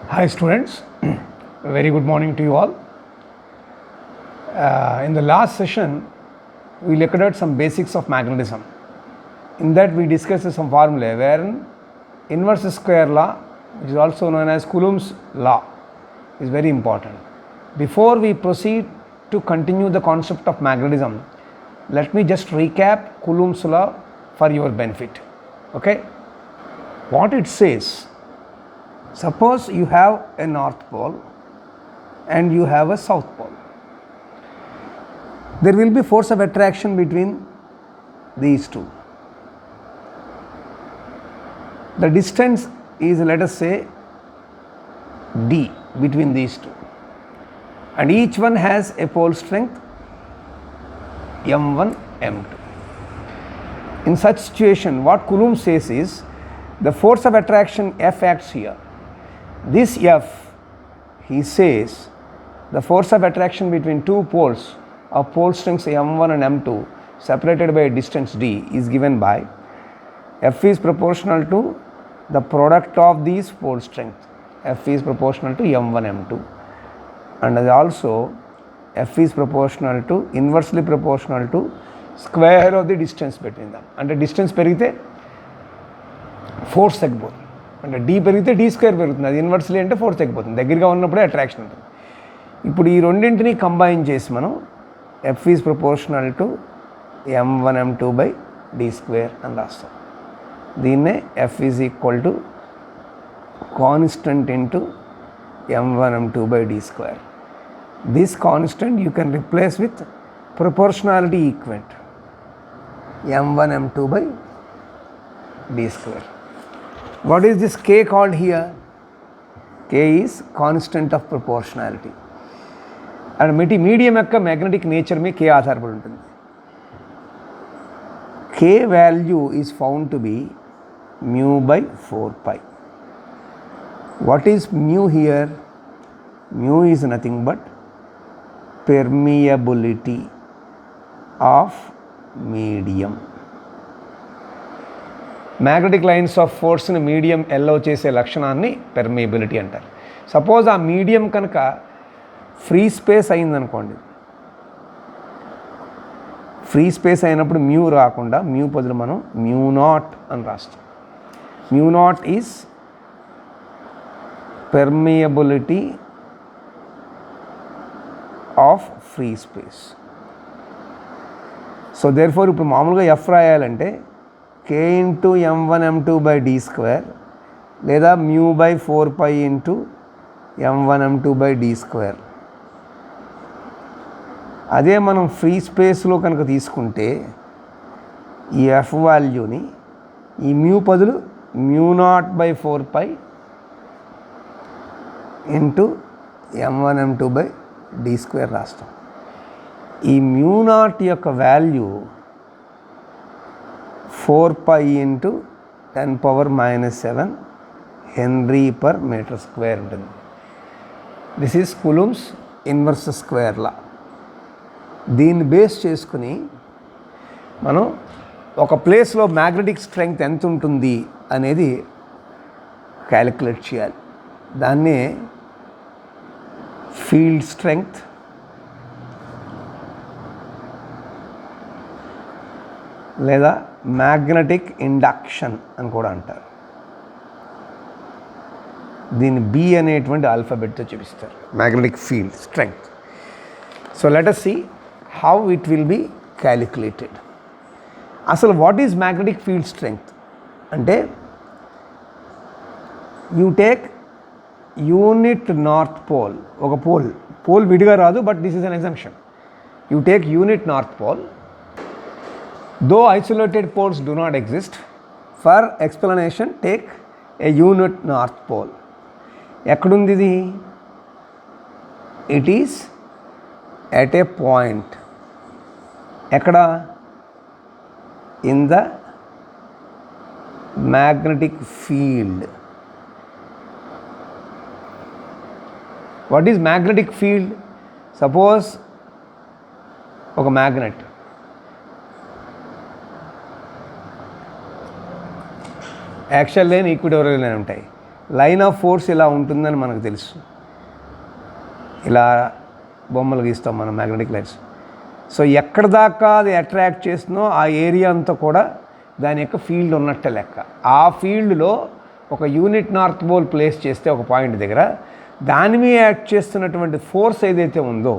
Hi students, very good morning to you all. In the last session, we looked at some basics of magnetism. In that we discussed some formulae wherein inverse square law, which is also known as Coulomb's law, is very important. Before we proceed to continue the concept of magnetism, let me just recap Coulomb's law for your benefit. Okay? What it says, suppose you have a north pole and you have a south pole. There will be force of attraction between these two. The distance is, let us say, d between these two, and each one has a pole strength m1, m2. In such situation, what Coulomb says is the force of attraction F acts here. This F, he says, the force of attraction between two poles of pole strengths m1 and m2 separated by a distance d is given by F is proportional to the product of these pole strength. F is proportional to m1, m2, and also F is proportional to, inversely proportional to square of the distance between them. And the distance perigite force తగ్గిపోతుంది, అంటే d పెరిగితే d square పెరుగుతుంది, అది inversely అంటే force తగ్గిపోతుంది, దగ్గరగా ఉన్నప్పుడే attraction ఉంటుంది. ఇప్పుడు ఈ రెండింటిని కంబైన్ చేసి మనం F is proportional to m1 m2 by d square అని రాస్తాం. దీన్నే F is equal to constant into m1 m2 by d square. This constant you can replace with proportionality equivalent m1 m2 by d square. What is this k called here? K is constant of proportionality. And medium యొక్క magnetic nature में k ఆధారపడి ఉంటుంది. K value is found to be mu by 4 pi. What is mu here? Mu is nothing but permeability of medium. Magnetic lines of ఫోర్స్ని medium allow చేసే లక్షణాన్ని permeability అంటారు. Suppose ఆ medium కనుక free space అయిందనుకోండి, free space అయినప్పుడు mu రాకుండా mu బదులు మనం మ్యూ నాట్ అని రాస్తాం. Mu naught is permeability of free space. So therefore ఇప్పుడు మామూలుగా ఎఫ్ రాయాలంటే k into m1 m2 by d square లేదా mu by 4 pi into m1 m2 by d square. అదే మనం ఫ్రీ స్పేస్లో కనుక తీసుకుంటే ఈ ఎఫ్ వాల్యూని ఈ మ్యూ బదులు mu naught by 4 pi into m1 m2 by d square రాస్తాం. ఈ మ్యూ నాట్ యొక్క వాల్యూ 4 pi ఇంటూ 10 power -7 henry per metre square ఉంటుంది. This is coulomb's inverse square law. దీన్ని బేస్ చేసుకుని మనం ఒక ప్లేస్లో మ్యాగ్నెటిక్ స్ట్రెంగ్త్ ఎంత ఉంటుంది అనేది క్యాలిక్యులేట్ చేయాలి. దాన్నే ఫీల్డ్ స్ట్రెంగ్త్ లేదా మ్యాగ్నెటిక్ ఇండక్షన్ అని కూడా అంటారు. దీన్ని బి అనేటువంటి ఆల్ఫాబెట్తో చూపిస్తారు, magnetic field strength. So let us see how it will be calculated. అసలు what is magnetic field strength అంటే, you take unit north pole, ఒక పోల్ విడిగా రాదు, but this is an exemption. You take unit north pole. Though isolated poles do not exist, for explanation take a unit north pole. ఎక్కడుంది ఇది? It is at a point. ఎక్కడ? In the magnetic field. What is magnetic field? Suppose ఒక magnet actual లేని equatorial లేని ఉంటాయి. Line of force ఇలా ఉంటుందని మనకు తెలుసు. ఇలా బొమ్మలు గీస్తాం మనం మ్యాగ్నెటిక్ లైన్స్. సో ఎక్కడ దాకా అది అట్రాక్ట్ చేస్తుందో ఆ ఏరియా అంతా కూడా దాని యొక్క ఫీల్డ్ ఉన్నట్టే లెక్క. ఆ ఫీల్డ్లో ఒక యూనిట్ నార్త్ పోల్ ప్లేస్ చేస్తే ఒక పాయింట్ దగ్గర దాని మీద యాక్ట్ చేస్తున్నటువంటి ఫోర్స్ ఏదైతే ఉందో,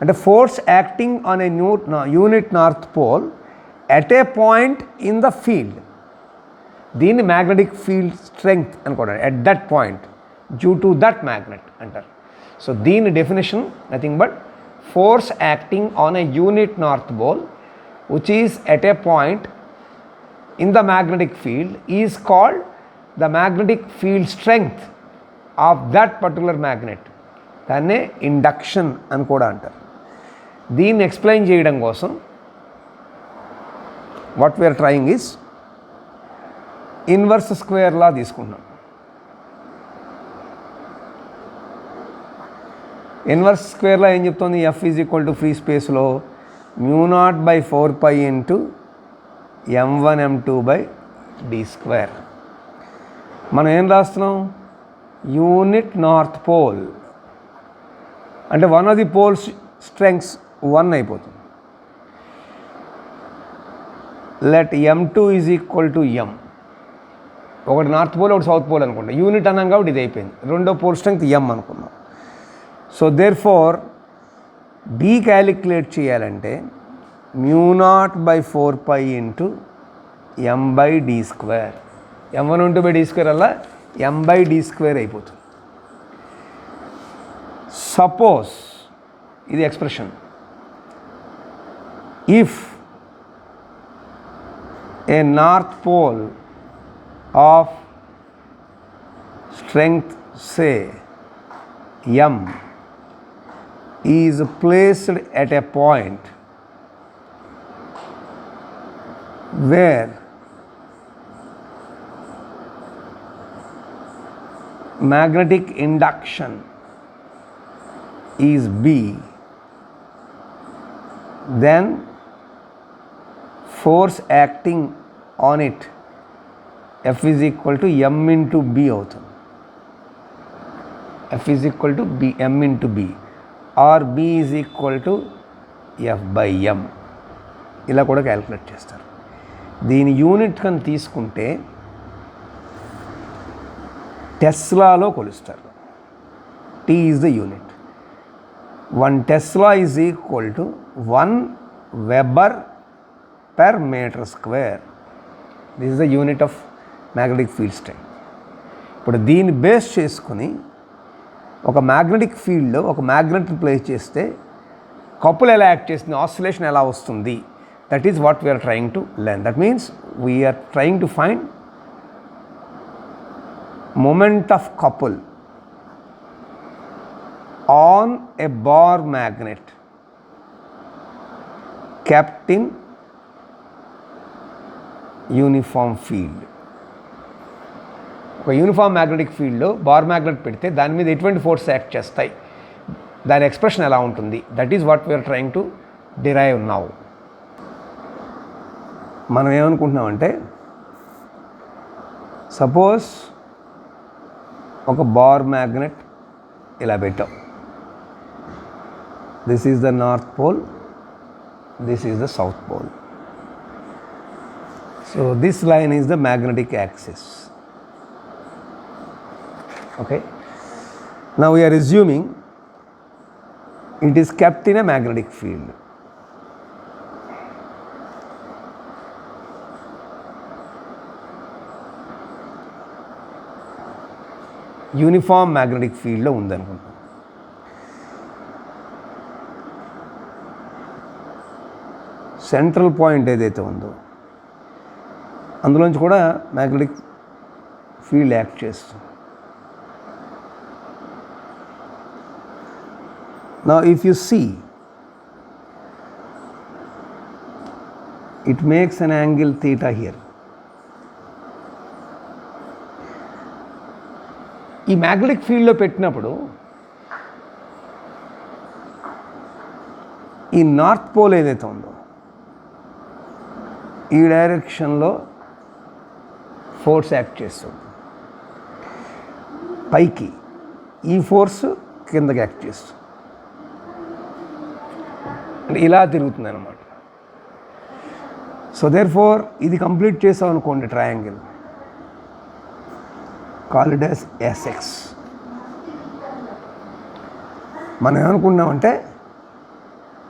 అంటే force acting on a unit north pole at a point in the field, దీన్ని మ్యాగ్నెటిక్ ఫీల్డ్ స్ట్రెంగ్త్ అనుకోండి. At that point due to that magnet అంటారు. సో దీని definition nothing but force acting on a unit north pole which is at a point in the magnetic field is called the magnetic field strength of that particular magnet. దాన్నే induction అని కూడా అంటారు. దీన్ని explain చేయడం కోసం what we are trying is inverse square law తీసుకుంటున్నాం. Inverse స్క్వేర్లో ఏం చెప్తుంది? F is equal to free స్పేస్లో μ0/4π ఇంటూ m1m2/d². మనం ఏం రాస్తున్నాం? యూనిట్ నార్త్ పోల్ అంటే one of the poles strengths 1 అయిపోతుంది. Let m2 is equal to m. ఒకటి నార్త్ పోల్ ఒకటి సౌత్ పోల్ అనుకుంటాం. యూనిట్ అన్నాం కాబట్టి ఇది అయిపోయింది. రెండో పోల్ స్ట్రెంగ్త్ m అనుకున్నాం. So therefore B calculate చేయాలంటే μ0/4π ఇంటూ m/d². m1/d² అలా m/d² అయిపోతుంది. సపోజ్ ఇది expression, if a north pole of strength say m is placed at a point where magnetic induction is B, then force acting on it F is equal to m into B అవుతుంది. F is equal to B, m into B, or B is equal to F/m. ఇలా కూడా calculate చేస్తారు. దీని unit కని తీసుకుంటే టెస్లాలో కొలుస్తారు. T is the unit. 1 Tesla is equal to 1 Weber per meter square. This is the unit of magnetic field strength. ఇప్పుడు దీన్ని base చేసుకుని ఒక మ్యాగ్నెటిక్ ఫీల్డ్లో ఒక మ్యాగ్నెట్ ప్లేస్ చేస్తే కపుల్ ఎలా యాక్ట్ చేస్తుంది, ఆసిలేషన్ ఎలా వస్తుంది, that is what we are trying to learn. That means we are trying to find moment of couple on a bar magnet kept in uniform field. ఒక యూనిఫామ్ మ్యాగ్నెటిక్ ఫీల్డ్లో bar magnet పెడితే దాని మీద ఎటువంటి ఫోర్స్ యాక్ట్ చేస్తాయి, దాని ఎక్స్ప్రెషన్ ఎలా ఉంటుంది, that is what we are trying to derive now. మనం ఏమనుకుంటున్నామంటే, సపోజ్ ఒక బార్ మ్యాగ్నెట్ ఇలా పెట్టాం. This is the north pole, this is the south pole. So this line is the magnetic axis. Okay, now we are assuming it is kept in a magnetic field. Uniform magnetic ఫీల్డ్లో ఉందనుకుంటాం. Central point ఏదైతే ఉందో అందులోంచి కూడా magnetic field act చేస్తుంది. Now if you see, it makes an angle theta here. ఈ magnetic ఫీల్డ్లో పెట్టినప్పుడు ఈ నార్త్ పోల్ ఏదైతే ఉందో ఈ డైరెక్షన్లో ఫోర్స్ యాక్ట్ చేస్తుంది. పైకి, ఈ ఫోర్స్ కిందకి యాక్ట్ చేస్తుంది. అంటే ఇలా తిరుగుతుంది అన్నమాట. సో దేర్ ఫోర్ ఇది కంప్లీట్ చేసాం అనుకోండి triangle, call it as SX. మనం ఏమనుకున్నామంటే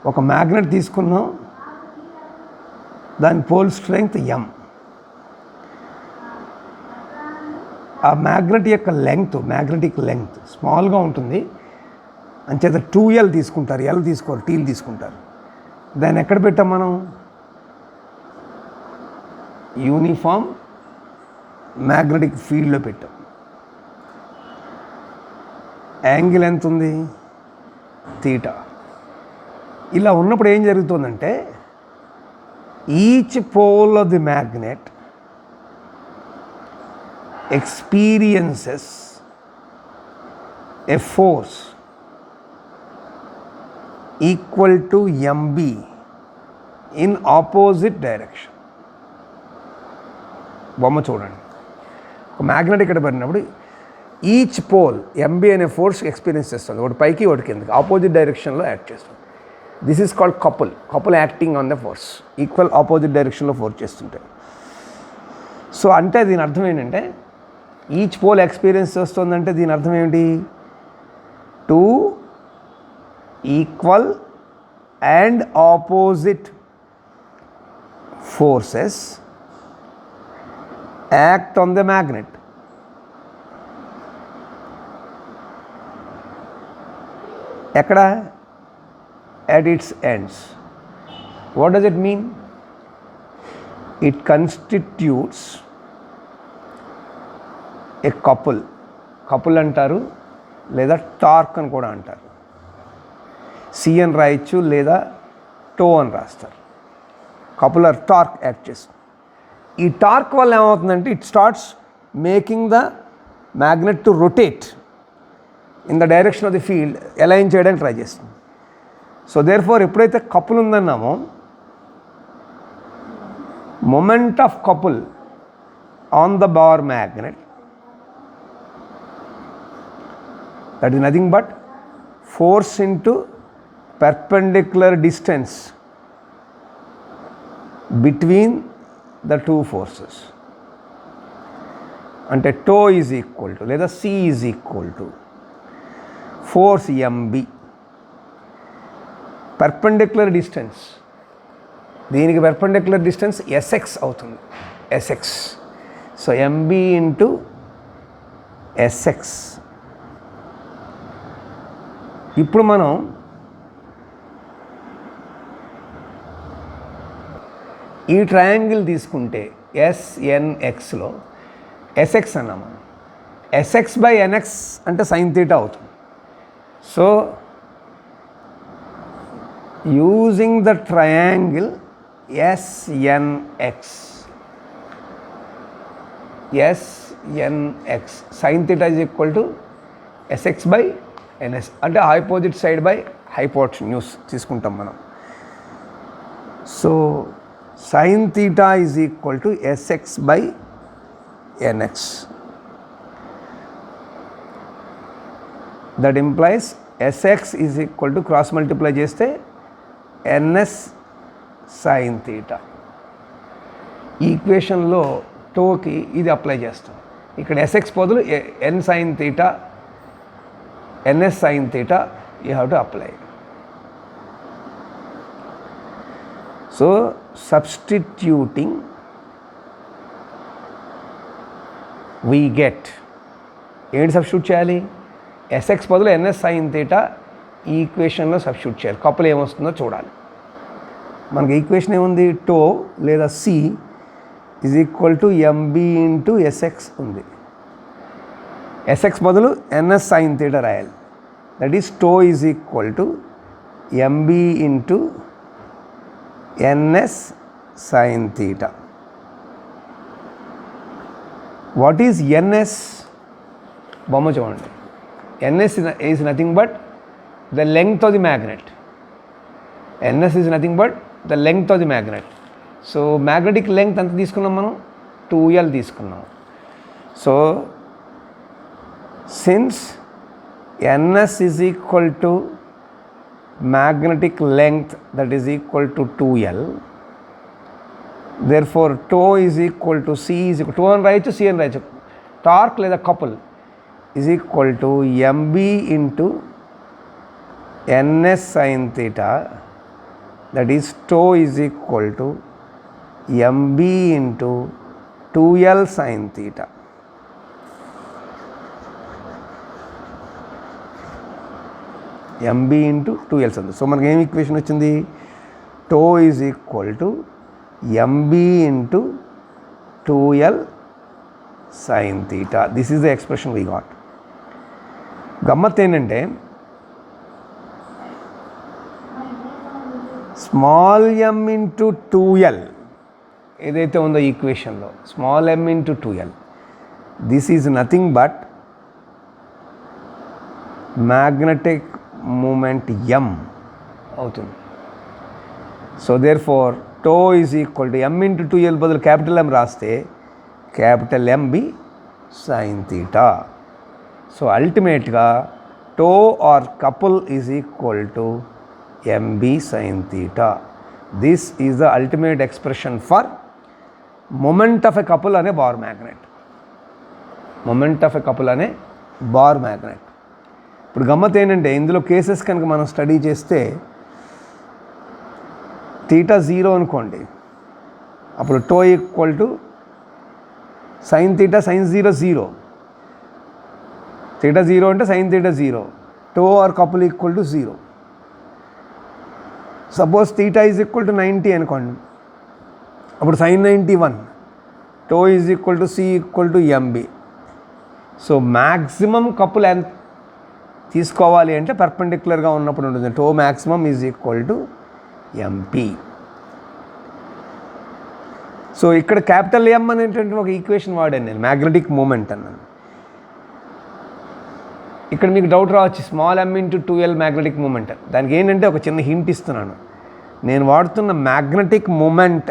ఒక మ్యాగ్నెట్ తీసుకున్నాం, దాని పోల్ స్ట్రెంగ్త్ ఎం, ఆ మ్యాగ్నెట్ యొక్క మ్యాగ్నెటిక్ లెంగ్త్ స్మాల్గా ఉంటుంది, అంచేత 2L తీసుకుంటారు, L తీసుకోరు, టీలు తీసుకుంటారు. దాన్ని ఎక్కడ పెట్టాం మనం? యూనిఫామ్ మ్యాగ్నెటిక్ ఫీల్డ్లో పెట్టాం. యాంగిల్ ఎంత ఉంది? తీటా. ఇలా ఉన్నప్పుడు ఏం జరుగుతుందంటే each pole of the magnet experiences a force equal to mb in opposite direction. బొమ్మ చూడండి. ఒక మ్యాగ్నెట్ ఇక్కడ పడినప్పుడు ఈచ్ పోల్ ఎంబీ అనే ఫోర్స్ ఎక్స్పీరియన్స్ చేస్తుంది, ఒకటి పైకి ఒకటి కిందకి, ఆపోజిట్ డైరెక్షన్లో యాక్ట్ చేస్తుంది. This is called couple acting on the force, equal opposite డైరెక్షన్లో ఫోర్స్ చేస్తుంటాయి. సో అంటే దీని అర్థం ఏంటంటే ఈచ్ పోల్ ఎక్స్పీరియన్స్ చేస్తుందంటే దీని అర్థం ఏమిటి? 2 equal and opposite forces act on the magnet. ఎక్కడ? at its ends. What does it mean? It constitutes a couple అంటారు, లేదా టార్క్ అని కూడా అంటారు. సి అని రాయొచ్చు, లేదా టో అని రాస్తారు. కపుల్ ఆర్ టార్క్ యాక్ట్ చేస్తుంది. ఈ టార్క్ వల్ల ఏమవుతుందంటే it starts making the magnet to rotate in the direction of the field, align చేయడానికి ట్రై చేస్తుంది. సో దేర్ ఫోర్ ఎప్పుడైతే కపుల్ ఉందన్నామో moment of couple on the bar magnet, that is nothing but force into perpendicular distance between the two forces. అంటే tau is equal to లేదా C is equal to force MB. Perpendicular distance, దీనికి perpendicular distance SX అవుతుంది, SX. So MB into SX. ఇప్పుడు మనం ఈ triangle తీసుకుంటే ఎస్ఎన్ఎక్స్లో SX అన్నాము, ఎస్ఎక్స్ బై ఎన్ఎక్స్ అంటే సైన్ థీటా అవుతుంది. So using the triangle SNX, sine theta is equal to SX by NS, అంటే ఆపోజిట్ సైడ్ బై హైపోటెన్యూస్ తీసుకుంటాం మనం. So sine theta is equal to SX by NX. That implies SX is equal to cross multiply చేస్తే NS sine theta. ఈ ఈక్వేషన్లో టోకి ఇది apply చేస్తాం. ఇక్కడ ఎస్ఎక్స్ బదులు N sine theta, ns sin theta you have to apply. So substituting we get ఏంటి substitute చేయాలి? ఎస్ఎక్స్ బదులు ఎన్ఎస్ సైన్ థీటా ఈ ఈక్వేషన్లో సబ్స్టిట్యూట్ చేయాలి. కపుల్ ఏమొస్తుందో చూడాలి. మనకి ఈక్వేషన్ ఏముంది? టో లేదా C is equal to MB into SX ఉంది. ఎస్ఎక్స్ బదులు ఎన్ఎస్ సైన్ థీటా రాయాలి. That is tau is equal to MB into NS sine theta. What is NS? బొమ్మ చూడండి. NS is nothing but the length of the magnet. NS is nothing but the length of the magnet. So magnetic length ఎంత తీసుకున్నాం మనం? 2L తీసుకున్నాం. So Since ns is equal to magnetic length, that is equal to 2L, therefore tau is equal to C is equal to 2 అని రాయొచ్చు, C అని రాయొచ్చు. Torque లేదా couple is equal to mb into ns sin theta, that is tau is equal to mb into 2L sin theta. mb into 2L sin theta. So మనకి ఏం equation వచ్చింది? tau is equal to mb into 2L sin theta. This is the expression we got. గమ్మత్ ఏంటంటే small m into 2L ఏదైతే ఉందో ఈక్వేషన్లో, small m into 2L, this is nothing but magnetic moment m అవుతుంది. So therefore tau is equal to m into 2L బదులు capital M రాస్తే capital MB sin theta. So అల్టిమేట్గా tau or couple is equal to MB sin theta. This is the ultimate expression for moment of a couple అనే bar magnet. moment of a couple అనే bar magnet. ఇప్పుడు గమ్మత్ ఏంటంటే ఇందులో cases కనుక మనం study చేస్తే థీటా 0 అనుకోండి, అప్పుడు tau equal to sine theta sine 0 0, theta 0 అంటే sine theta 0, tau or couple equal to 0. Suppose theta is equal to 90 అనుకోండి, అప్పుడు sine 91, tau is equal to C equal to MB. So maximum couple ఎంత తీసుకోవాలి అంటే పర్పెండిక్యులర్గా ఉన్నప్పుడు ఉంటుంది. Tau maximum is equal to MP. So ఇక్కడ capital M అనేటువంటి ఒక ఈక్వేషన్ వాడాను నేను, మ్యాగ్నెటిక్ మూమెంట్ అన్నాను. ఇక్కడ మీకు డౌట్ రావచ్చు, small m into 2L magnetic moment. దానికి ఏంటంటే ఒక చిన్న హింట్ ఇస్తున్నాను. నేను వాడుతున్న మ్యాగ్నెటిక్ మూమెంట్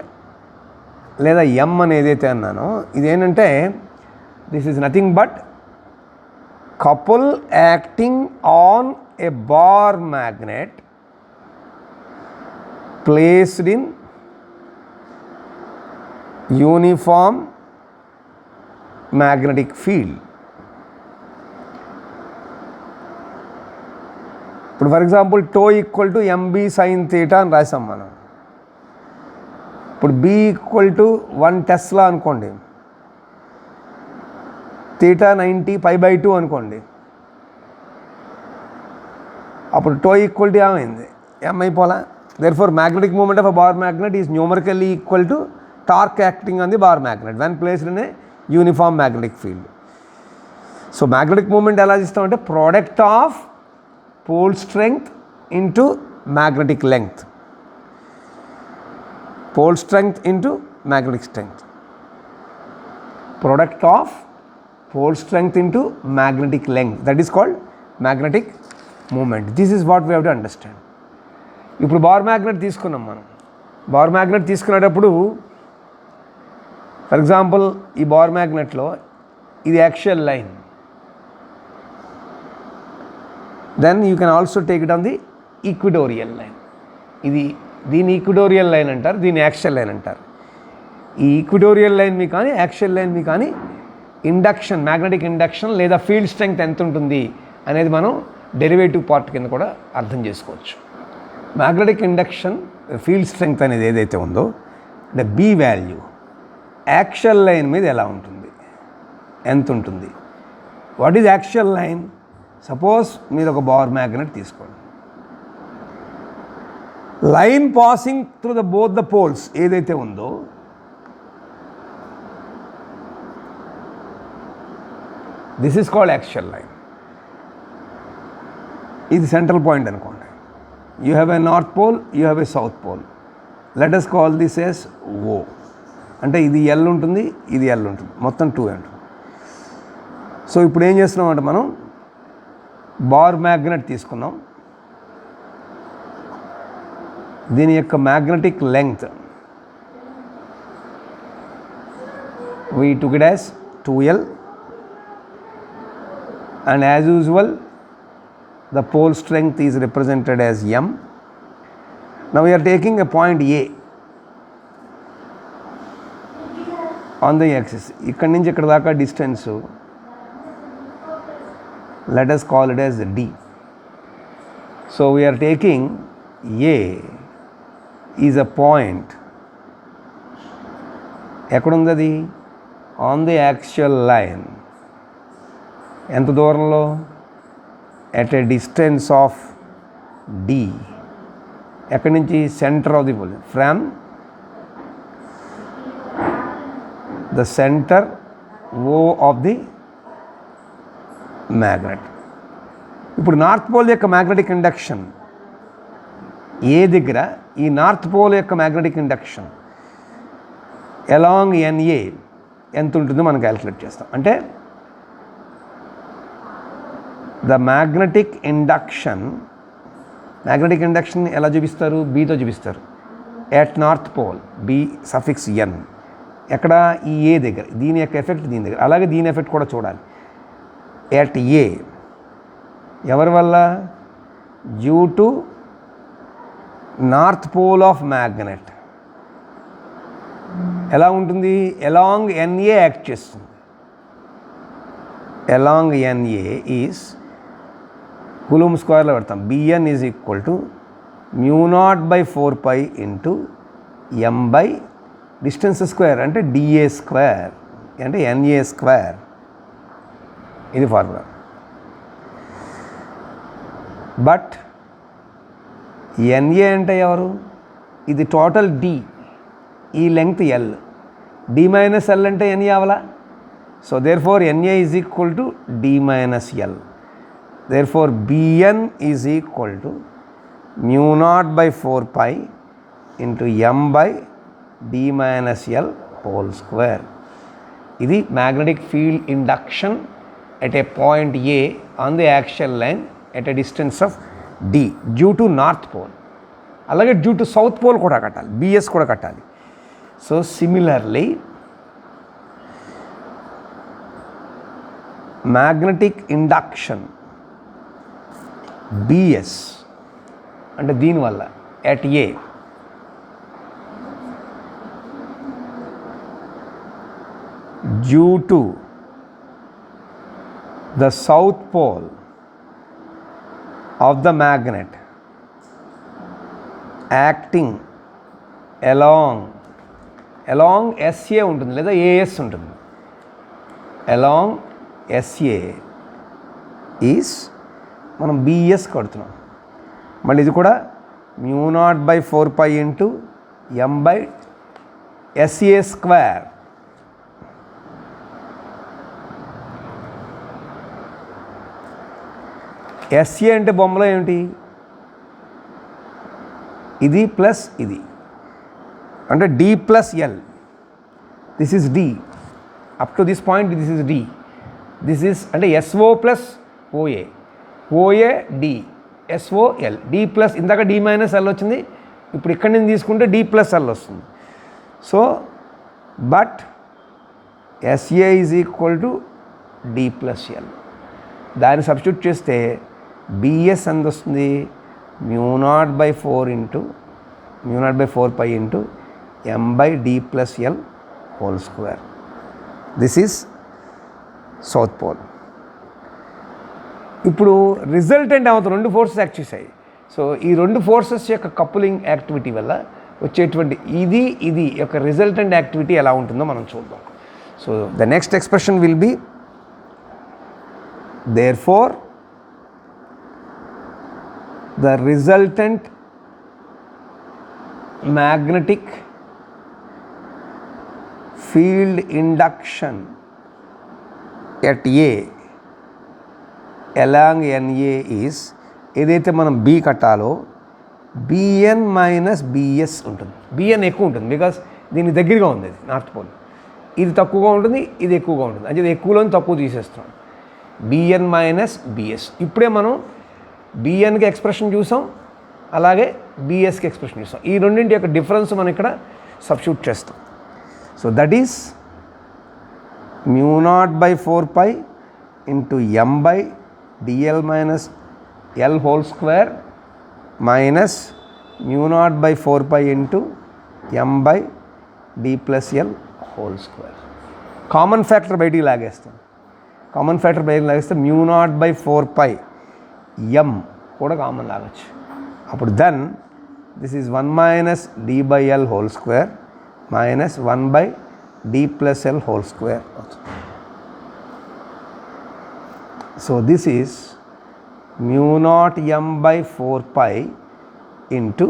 లేదా M అని ఏదైతే అన్నానో ఇదేంటంటే this is nothing but couple acting on a bar magnet placed in uniform magnetic field. ఇప్పుడు for example tau equal to MB sin theta అని రాసాం మనం. ఇప్పుడు B ఈక్వల్ టు 1 టెస్లా అనుకోండి, థీటా 90 π/2 అనుకోండి, అప్పుడు టో ఈక్వల్ టు ఏమైంది? M అయిపోలా. Therefore magnetic moment of a bar magnet is numerically equal to torque acting on the bar magnet when placed in a uniform magnetic field. So magnetic moment ఎలా ఇస్తామంటే product of pole strength into magnetic length, pole strength into magnetic strength, product of pole strength into magnetic length, that is called magnetic moment. This is what we have to understand. ఇప్పుడు bar magnet తీసుకున్నాం మనం. Bar magnet తీసుకునేటప్పుడు for example ఈ bar మ్యాగ్నెట్లో ఇది actual line, then you can also take it on the equatorial line. ఇది దీని equatorial line అంటారు, దీని యాక్సియల్ లైన్ అంటారు. ఈ ఈక్విటోరియల్ లైన్ మీ కానీ యాక్సియల్ లైన్ మీ కానీ ఇండక్షన్, మ్యాగ్నెటిక్ ఇండక్షన్ లేదా ఫీల్డ్ స్ట్రెంగ్త్ ఎంత ఉంటుంది అనేది మనం డెరివేటివ్ పార్ట్ కింద కూడా అర్థం చేసుకోవచ్చు. మ్యాగ్నెటిక్ ఇండక్షన్ ఫీల్డ్ స్ట్రెంగ్త్ అనేది ఏదైతే ఉందో అంటే B వాల్యూ యాక్సియల్ లైన్ మీద ఎలా ఉంటుంది, ఎంత ఉంటుంది. What is axial line? Suppose మీరు ఒక బార్ మ్యాగ్నెట్ తీసుకోండి, line passing through both the poles ఏదైతే ఉందో this is called axial line. ఇది సెంట్రల్ పాయింట్ అనుకోండి. You have a north pole, you have a south pole. Let us call this as O. అంటే ఇది L ఉంటుంది, ఇది L ఉంటుంది, మొత్తం 2 ఉంటుంది. సో ఇప్పుడు ఏం చేస్తున్నాం అంటే మనం బార్ మ్యాగ్నెట్ తీసుకున్నాం, దీని యొక్క magnetic length we took it as 2L and as usual the pole strength is represented as m. Now we are taking a point A on the axis. ikkadi nunchi ikkada daaka distance, let us call it as d. So we are taking A is a point, ekkada undi on the axial line, ఎంత దూరంలో, at a distance of d. ఎక్కడి నుంచి, centre of the pole, from the centre O of the magnet. ఇప్పుడు north pole యొక్క magnetic induction A దగ్గర, ఈ north pole యొక్క magnetic induction along NA ఎంత ఉంటుందో మనం క్యాలిక్యులేట్ చేస్తాం. అంటే ద మ్యాగ్నెటిక్ ఇండక్షన్ ఎలా చూపిస్తారు, బీతో చూపిస్తారు. At north pole B suffix N, ఎక్కడ, ఈ ఏ దగ్గర, దీని యొక్క ఎఫెక్ట్ దీని దగ్గర. అలాగే దీని ఎఫెక్ట్ కూడా చూడాలి. ఎట్ ఏ ఎవరి వల్ల, due to north pole of magnet. ఎలా ఉంటుంది, అలాంగ్ NA యాక్ట్ చేస్తుంది. అలాంగ్ NA ఈజ్ కూలుంబ్ స్క్వేర్లో పెడతాం. Bn ఈజ్ equal to μ0/4π into m by distance square, అంటే dA స్క్వేర్, అంటే NA స్క్వేర్. ఇది ఫార్ములా. బట్ NA అంటే ఎవరు, ఇది టోటల్ D, ఈ length L, D minus L అంటే NA అవలా. So therefore NA is equal to D minus L. Therefore Bn is equal to μ0/4π into m by d minus L whole square. ఇది magnetic field induction at a point A on the axial line at a distance of d due to north pole. అలాగే due to south pole కూడా కట్టాలి, BS కూడా కట్టాలి. సో similarly magnetic induction BS అంటే దీనివల్ల at A due to the south pole of the magnet acting along SA ఉంటుంది లేదా AS ఉంటుంది. అలాంగ్ SA ఈజ్ మనం BS కడుతున్నాం. మళ్ళీ ఇది కూడా μ0/4π into m by SA square. SA అంటే బొమ్మలో ఏమిటి, ఇది ప్లస్ ఇది, అంటే D plus L. This is D up to this point, this is D. This is అంటే SO plus OA D, SOL, D plus, ఇందాక D మైనస్ L వచ్చింది, ఇప్పుడు ఇక్కడి నుంచి తీసుకుంటే D ప్లస్ L వస్తుంది. So but SA is equal to D plus L. దాన్ని substitute చేస్తే BS ఎంత వస్తుంది, μ0/4π into m by D plus L whole square. This is south pole. ఇప్పుడు రిజల్టెంట్ అవుతుంది, రెండు ఫోర్సెస్ యాక్ట్ చేశాయి. సో ఈ రెండు ఫోర్సెస్ యొక్క కపులింగ్ యాక్టివిటీ వల్ల వచ్చేటువంటి ఇది యొక్క రిజల్టెంట్ యాక్టివిటీ ఎలా ఉంటుందో మనం చూద్దాం. So the next expression will be therefore the resultant magnetic field induction at a along NA is, ఏదైతే మనం B కట్టాలో Bn మైనస్ BS ఉంటుంది. Bn ఎక్కువ ఉంటుంది బికాస్ దీని దగ్గరగా ఉంది, అది నార్త్ పోల్. ఇది తక్కువగా ఉంటుంది, ఇది ఎక్కువగా ఉంటుంది, అంటే ఎక్కువలో తక్కువ తీసేస్తున్నాం. Bn minus BS. ఇప్పుడే మనం Bnకి ఎక్స్ప్రెషన్ చూసాం, అలాగే BSకి ఎక్స్ప్రెషన్ చూసాం. ఈ రెండింటి యొక్క డిఫరెన్స్ మనం ఇక్కడ సబ్స్టిట్యూట్ చేస్తాం. So that is μ0/4π into m by dl minus l whole square minus mu naught by 4 pi into m by d plus l whole square. Common factor బయటికి లాగేస్తాం. కామన్ ఫ్యాక్టర్ బయటికి లాగేస్తే mu naught by 4 pi m కూడా common లాగచ్చు. అప్పుడు then this is 1 minus d by l whole square minus 1 by d plus l whole square. So this is mu naught m by 4 pi into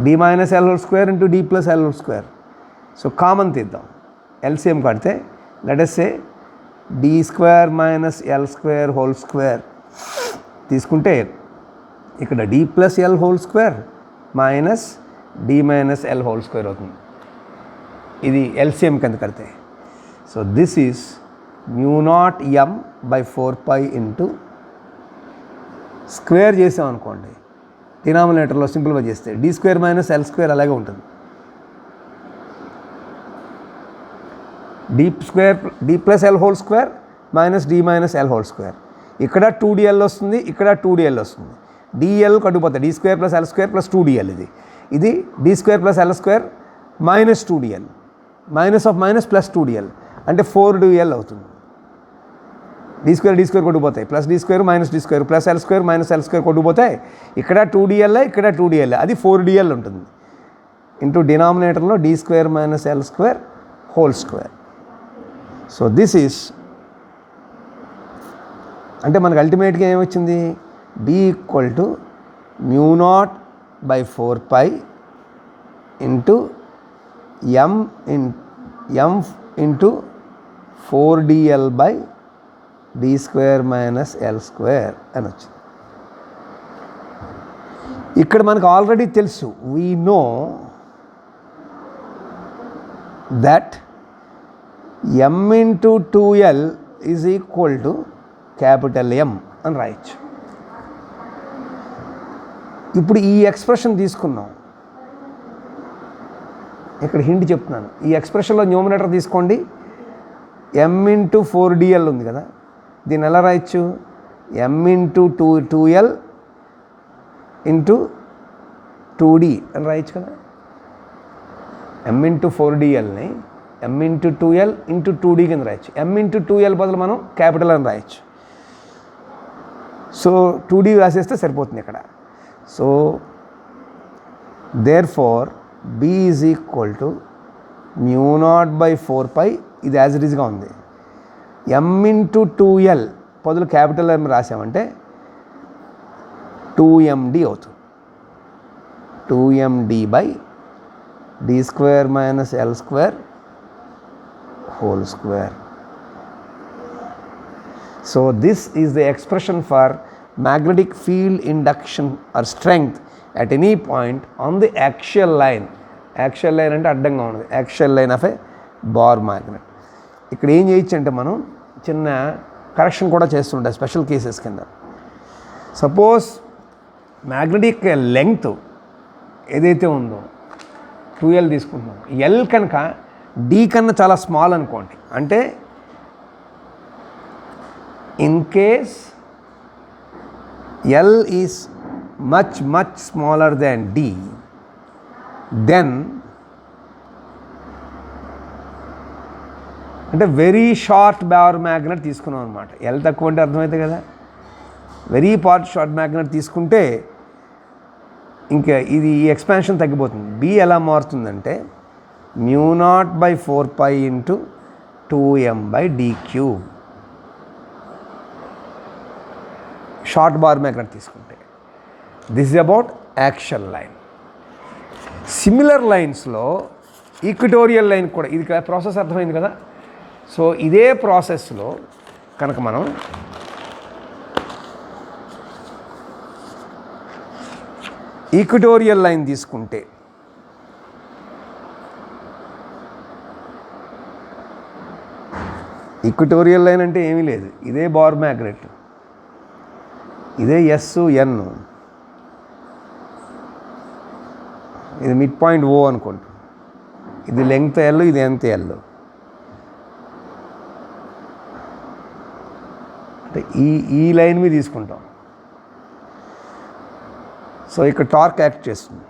d minus l whole square into d plus l whole square. So common తీద్దాం. LCM కడితే let us say d square minus l square whole square తీసుకుంటే ఇక్కడ d plus l whole square minus d minus l whole square అవుతుంది. ఇది LCM కింద కడితే. So this is mu naught m by 4 pi into square చేసాం అనుకోండి, డినామినేటర్లో సింపుల్గా చేస్తే d square minus l square అలాగే ఉంటుంది. d plus l whole square minus d minus l whole square. ఇక్కడ 2dl వస్తుంది, ఇక్కడ 2dl వస్తుంది. dl కట్టుకుపోతాయి, d square plus l square plus 2dl. ఇది d square plus l square minus 2dl, minus of minus plus 2dl అంటే 4dl అవుతుంది. d square కొట్టుకుపోతాయి, plus d square minus d square plus l square minus l square కొట్టుకుపోతాయి. ఇక్కడ 2dl, ఇక్కడ 2dl, అది 4dl ఉంటుంది. Into డినామినేటర్లో d square minus l square whole square. So this is అంటే మనకు అల్టిమేట్గా ఏమొచ్చింది, b equal to mu naught by 4 pi into m into 4dl by d square minus l square అని వచ్చింది. ఇక్కడ మనకు ఆల్రెడీ తెలుసు, we know that m into 2l is equal to capital M అని రాయొచ్చు. ఇప్పుడు ఈ ఎక్స్ప్రెషన్ తీసుకున్నాం, ఇక్కడ హింట్ చెప్తున్నాను. ఈ ఎక్స్ప్రెషన్లో న్యూమరేటర్ తీసుకోండి, m ఇంటూ 4dl ఉంది కదా, దీన్ని ఎలా రాయొచ్చు, m into 2l into 2d అని రాయొచ్చు కదా. m ఇంటూ 4dlని m into 2l into 2d కింద రాయొచ్చు. m ఇంటూ 2l బదులు మనం క్యాపిటల్ అని రాయొచ్చు. సో 2d రాసేస్తే సరిపోతుంది ఇక్కడ. So therefore b is equal to mu naught by 4 pi, ఇది యాజ్ ఇట్ ఈజ్గా ఉంది. m ఇంటూ 2l బదులు క్యాపిటల్ M రాసామంటే 2md అవుతుంది. 2md by d square minus l square whole square. So this is the expression for magnetic field induction or strength at any point on the axial line. Axial line అంటే అడ్డంగా ఉన్నది, axial line of a bar magnet. ఇక్కడ ఏం చేయొచ్చు అంటే మనం చిన్న correction కూడా చేస్తుంటాం స్పెషల్ కేసెస్ కింద. సపోజ్ మ్యాగ్నెటిక్ లెంగ్త్ ఏదైతే ఉందో 2l తీసుకుంటున్నాం, l కనుక d కన్నా చాలా స్మాల్ అనుకోండి, అంటే in case L is much smaller than D, then అంటే వెరీ షార్ట్ బార్ మ్యాగ్నెట్ తీసుకున్నాం అనమాట. L తక్కువ అంటే అర్థమవుతుంది కదా, వెరీ షార్ట్ మ్యాగ్నెట్ తీసుకుంటే ఇంకా ఇది ఈ ఎక్స్పాన్షన్ తగ్గిపోతుంది. B ఎలా మారుతుందంటే mu naught by 4 pi into 2m by d cube. Short bar magnet తీసుకుంటే this is about action line. Similar లైన్స్లో ఈక్వటోరియల్ లైన్ కూడా, ఇది ప్రాసెస్ అర్థమైంది కదా. సో ఇదే ప్రాసెస్లో కనుక మనం ఈక్వటోరియల్ లైన్ తీసుకుంటే ఈక్వటోరియల్ లైన్ అంటే ఏమీ లేదు, ఇదే బార్ మ్యాగ్నెట్, ఇదే SN, ఇది మిడ్ పాయింట్ O అనుకుంటా, ఇది లెంగ్త్ L, ఇది ఎంత L. ఈ లైన్ మీద తీసుకుంటాం. సో ఇక్కడ టార్క్ యాక్ట్ చేస్తుంది,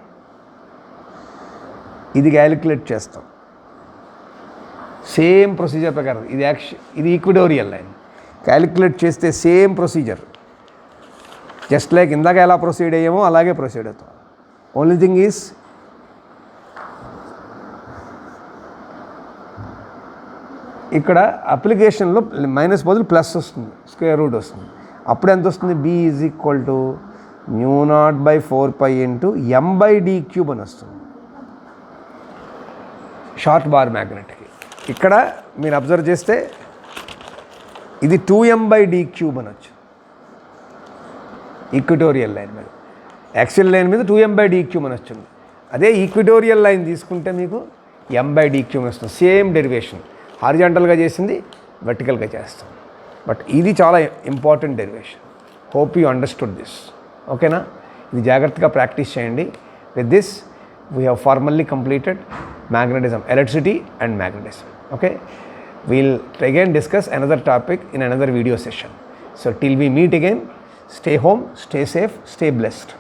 ఇది క్యాలిక్యులేట్ చేస్తాం సేమ్ ప్రొసీజర్ ప్రకారం. ఇది ఈక్విటోరియల్ లైన్ క్యాలిక్యులేట్ చేస్తే సేమ్ ప్రొసీజర్, జస్ట్ లైక్ ఇందాక ఎలా ప్రొసీడ్ అయ్యామో అలాగే ప్రొసీడ్ అవుతాం. ఓన్లీ థింగ్ ఈజ్ ఇక్కడ అప్లికేషన్లో మైనస్ బదులు ప్లస్ వస్తుంది, స్క్వేర్ రూట్ వస్తుంది. అప్పుడు ఎంత వస్తుంది? b is equal to μ0/4π into m/d³ అని వస్తుంది షార్ట్ బార్ మ్యాగ్నెట్కి. ఇక్కడ మీరు అబ్జర్వ్ చేస్తే ఇది 2m/d³ అనొచ్చు ఈక్విటోరియల్ లైన్ మీద. యాక్సియల్ లైన్ మీద 2m/d³ అని వచ్చింది. అదే ఈక్విటోరియల్ లైన్ తీసుకుంటే మీకు m/d³ వస్తుంది. సేమ్ డెరివేషన్, హారిజాంటల్గా చేసింది వర్టికల్గా చేస్తాం. బట్ ఇది చాలా important derivation. Hope you understood this. ఓకేనా? ఇది జాగ్రత్తగా ప్రాక్టీస్ చేయండి. With this we have formally completed magnetism, electricity and magnetism. Okay, we'll again discuss another topic in another video session. So till we meet again, stay home, stay safe, stay blessed.